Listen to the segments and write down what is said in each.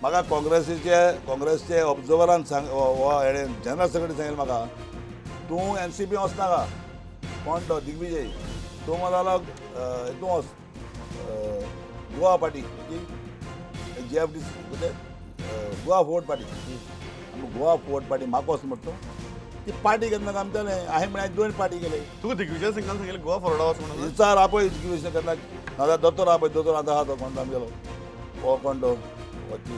म्हाका काँग्रेसचे ऑब्जर्वरान general secretary सांगिल्लें म्हाका तूं NCP वचनाका कोण तो दिग्विजय तूं म्हणलो हितूं वच Goa party GFDC Goa fort party Goa fort party म्हाका वच म्हणटा ती पार्टी केन्ना आमच्याले हांवें म्हळ्यार 2 पार्टी केले तुका दिग्विजय सिंगान सांगिल्लें गोवा फॉरवर्ड वच म्हणून विचार आपय दिग्विजय केन्ना नाजाल्यार दोतोर आपय दोतोर आतां आहा तो कोण तो आमगेलो हो कोण तो वची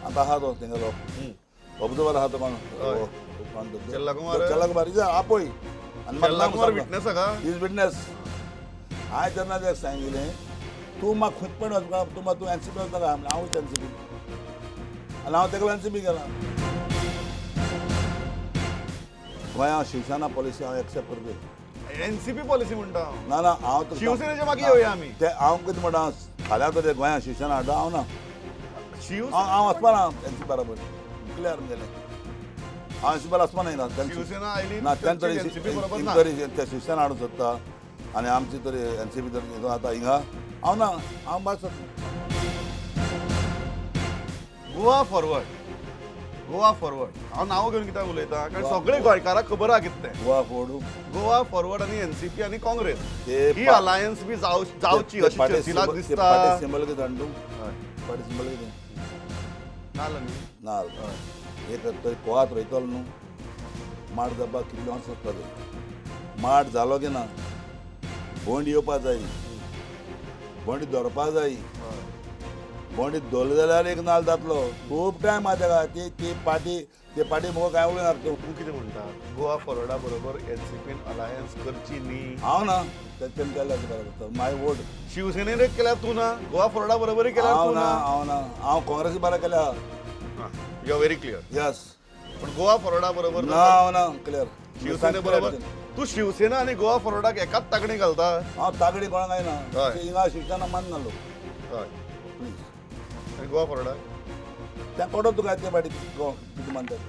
आतां आहा तो तेंगेलो ऑब्जर्वर आहा तो कोण कोण तो चेल्लाकुमार विचार आपय चेल्लाकुमार विटनेस आहा इज विटनेस हांवें तेन्ना तेका सांगिल्लें तूं म्हाका खंय पण वचपा तूं NCP वचनाका हांवूच NCP आनी हांव तेका NCP गेला गोंया शिवसेना पॉलिसी हांव एक्सेप्ट करता NCP पॉलिसी म्हणटा ना ना हांव शिवसेनेच्या मागीर येवया आमी ते हांव कितें म्हणटा फाल्यां तर गोंया शिवसेना हाडटा हांव ना शिवसेना हांव वचपा ना NCP बरोबर क्लियर गेलें हांव NCP वचपा ना शिवसेना आयली ना तेन्ना तरी NCP बरोबर ना तरी ते शिवसेना हाडूंक सोदता आनी आमची तरी NCP तरी आतां हिंगा हांव ना हांव भायर सरता गोवा फॉरवर्ड हांव नांव घेवन कित्याक उलयता कारण सगळे गोंयकारांक खबर आहा कितें तें गोवा फोर्डू गोवा फॉरवर्ड आनी NCP आनी काँग्रेस ते ही अलायन्स बी जावची अशी चर्चिलाक दिसता पार्टी सिंबल कितें जाण तूं हय पार्टी सिंबल कितें नाल्ल न्ही नाल्ल एक तरी कोवात रोयतलो न्हू माड जावपाक कितले वर्स वचपा जाय माड जालो की ना भोंड येवपा जाय भोंडी धरपा जाय भोंडी धरले जाल्यार एक नाल्ल जातलो खूब टायम आहा तेका ती पार्टी मुगो कांय उलयनात तूं तूं कितें म्हणटा गोवा फॉरवर्डा बरोबर NCPन अलायन्स करची न्ही हांव ना तेंच्यान केल्यार बरोबर माय वोट शिवसेनेन केल्यार तूं ना गोवा फॉरवर्डा बरोबरूय केल्यार हांव तूं ना ना हांव ना हांव काँग्रेसी बरें केल्या you are very clear yes पण गोवा फॉरवर्डा बरोबर ना हांव ना क्लियर शिवसेने बरोबर तूं शिवसेना आनी गोवा फॉरवर्डाक एकाच तागणी घालता हांव तागडी कोणाक जायना हय. हिंगा शिवसेना मानना लोक हय प्लीज आनी गोवा फॉरवर्डाक त्या कडो तुका ते पाटी कितें मानतात